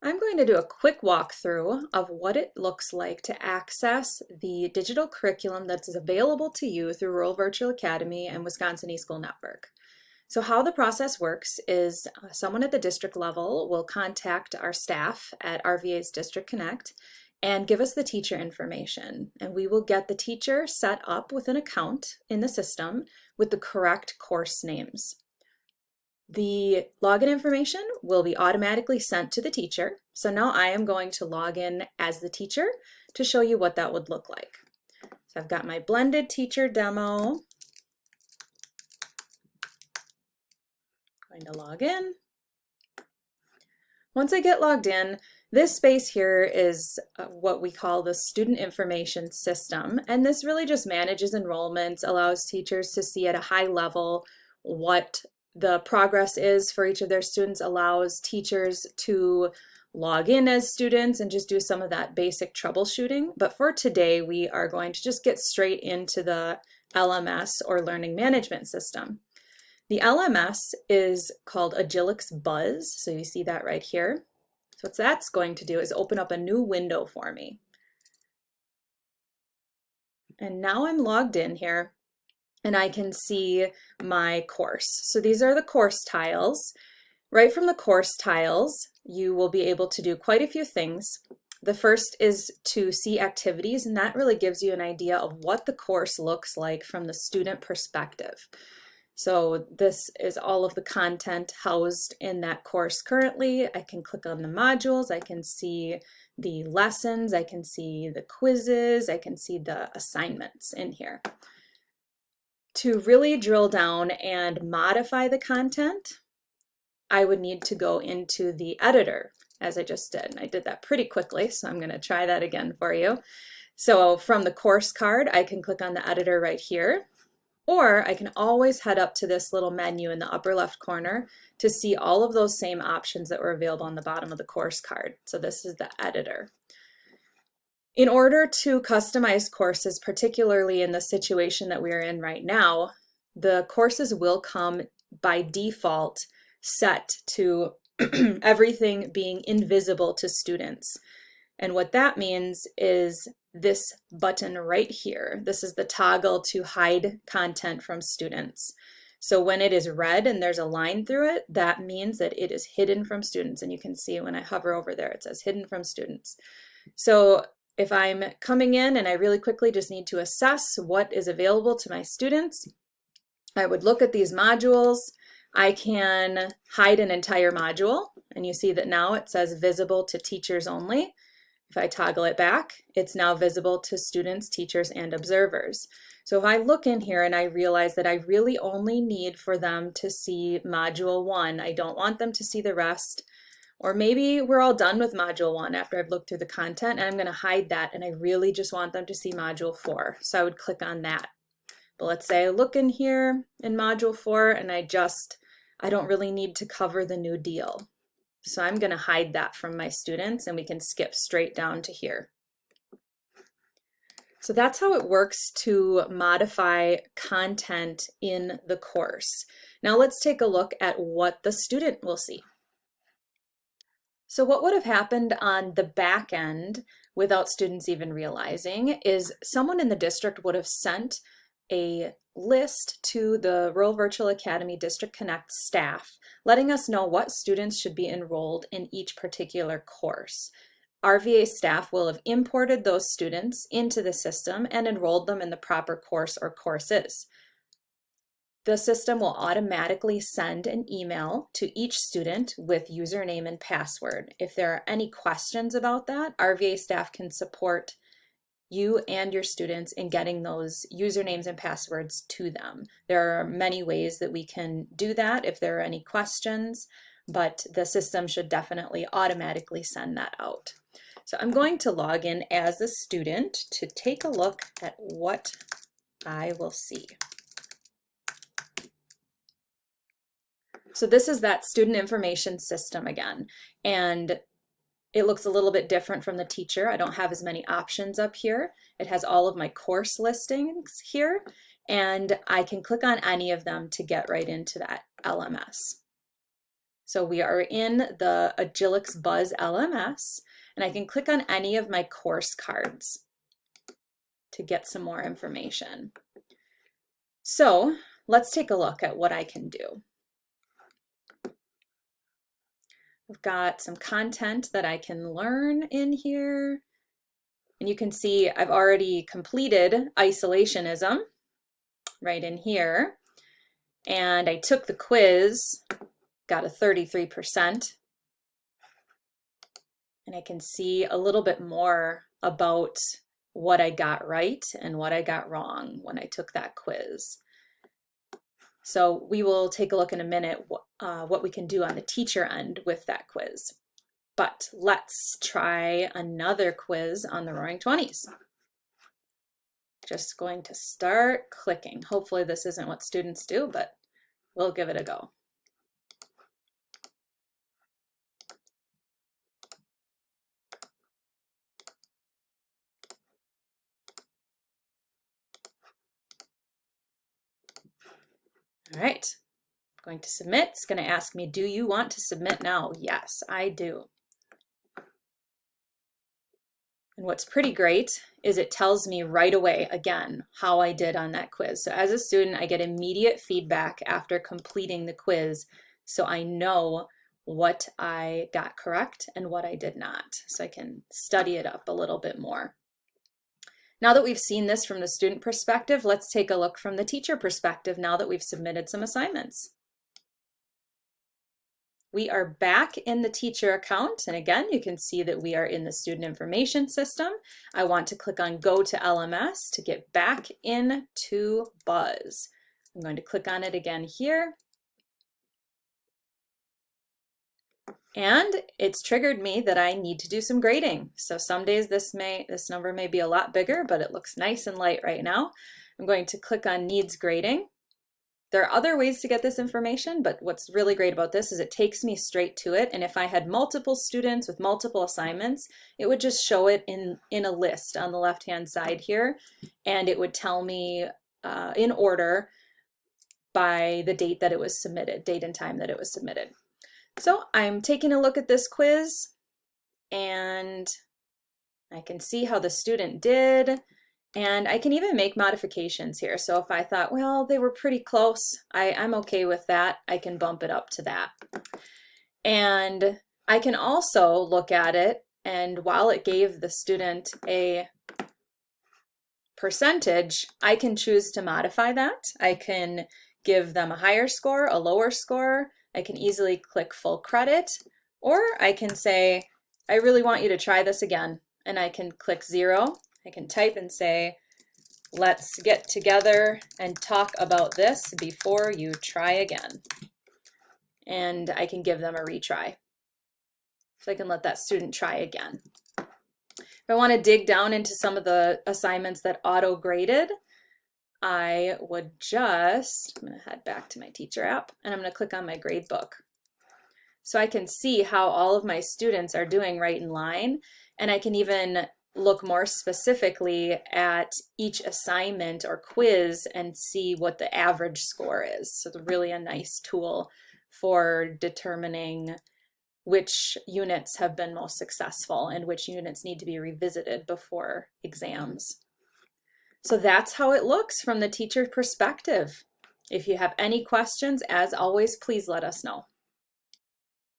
I'm going to do a quick walkthrough of what it looks like to access the digital curriculum that's available to you through Rural Virtual Academy and Wisconsin eSchool Network. So how the process works is someone at the district level will contact our staff at RVA's District Connect and give us the teacher information. And we will get the teacher set up with an account in the system with the correct course names. The login information will be automatically sent to the teacher. So now I am going to log in as the teacher to show you what that would look like. So I've got my blended teacher demo. I'm going to log in. Once I get logged in, this space here is what we call the student information system. And this really just manages enrollments, allows teachers to see at a high level what the progress is for each of their students, allows teachers to log in as students and just do some of that basic troubleshooting. But for today, we are going to just get straight into the LMS or learning management system. The LMS is called Agilix Buzz, so you see that right here. So what that's going to do is open up a new window for me. And now I'm logged in here and I can see my course. So these are the course tiles. Right from the course tiles, you will be able to do quite a few things. The first is to see activities, and that really gives you an idea of what the course looks like from the student perspective. So this is all of the content housed in that course currently. I can click on the modules, I can see the lessons, I can see the quizzes, I can see the assignments in here. To really drill down and modify the content, I would need to go into the editor, as I just did. I did that pretty quickly, so I'm going to try that again for you. So from the course card, I can click on the editor right here. Or I can always head up to this little menu in the upper left corner to see all of those same options that were available on the bottom of the course card. So this is the editor. In order to customize courses, particularly in the situation that we're in right now, the courses will come by default set to everything being invisible to students. And what that means is this button right here. This is the toggle to hide content from students. So when it is red and there's a line through it, that means that it is hidden from students. And you can see when I hover over there, it says hidden from students. So if I'm coming in and I really quickly just need to assess what is available to my students, I would look at these modules. I can hide an entire module, and you see that now it says visible to teachers only. If I toggle it back, it's now visible to students, teachers, and observers. So if I look in here and I realize that I really only need for them to see Module 1, I don't want them to see the rest, or maybe we're all done with Module 1 after I've looked through the content, and I'm going to hide that, and I really just want them to see Module 4. So I would click on that. But let's say I look in here in Module 4, and I don't really need to cover the New Deal. So I'm going to hide that from my students, and we can skip straight down to here. So that's how it works to modify content in the course. Now let's take a look at what the student will see. So what would have happened on the back end without students even realizing is someone in the district would have sent a list to the Rural Virtual Academy District Connect staff, letting us know what students should be enrolled in each particular course. RVA staff will have imported those students into the system and enrolled them in the proper course or courses. The system will automatically send an email to each student with username and password. If there are any questions about that, RVA staff can support you and your students in getting those usernames and passwords to them. There are many ways that we can do that if there are any questions, but the system should definitely automatically send that out. So I'm going to log in as a student to take a look at what I will see. So this is that student information system again, and it looks a little bit different from the teacher. I don't have as many options up here. It has all of my course listings here, and I can click on any of them to get right into that LMS. So we are in the Agilix Buzz LMS, and I can click on any of my course cards to get some more information. So let's take a look at what I can do. I've got some content that I can learn in here. And you can see I've already completed isolationism right in here. And I took the quiz, got a 33%. And I can see a little bit more about what I got right and what I got wrong when I took that quiz. So we will take a look in a minute what we can do on the teacher end with that quiz. But let's try another quiz on the Roaring 20s. Just going to start clicking. Hopefully this isn't what students do, but we'll give it a go. All right, I'm going to submit. It's going to ask me, do you want to submit now? Yes, I do. And what's pretty great is it tells me right away, again, how I did on that quiz. So as a student, I get immediate feedback after completing the quiz, so I know what I got correct and what I did not. So I can study it up a little bit more. Now that we've seen this from the student perspective, let's take a look from the teacher perspective now that we've submitted some assignments. We are back in the teacher account, and again, you can see that we are in the student information system. I want to click on Go to LMS to get back into Buzz. I'm going to click on it again here. And it's triggered me that I need to do some grading. So some days this number may be a lot bigger, but it looks nice and light right now. I'm going to click on Needs Grading. There are other ways to get this information, but what's really great about this is it takes me straight to it. And if I had multiple students with multiple assignments, it would just show it in a list on the left-hand side here. And it would tell me in order by the date that it was submitted, date and time that it was submitted. So I'm taking a look at this quiz and I can see how the student did, and I can even make modifications here. So if I thought, well, they were pretty close, I'm okay with that, I can bump it up to that. And I can also look at it, and while it gave the student a percentage, I can choose to modify that. I can give them a higher score, a lower score. I can easily click full credit, or I can say, I really want you to try this again, and I can click 0. I can type and say, let's get together and talk about this before you try again. And I can give them a retry. So I can let that student try again. If I want to dig down into some of the assignments that auto-graded, I would I'm going to head back to my teacher app, and I'm going to click on my grade book. So I can see how all of my students are doing right in line, and I can even look more specifically at each assignment or quiz and see what the average score is. So it's really a nice tool for determining which units have been most successful and which units need to be revisited before exams. So that's how it looks from the teacher perspective. If you have any questions, as always, please let us know.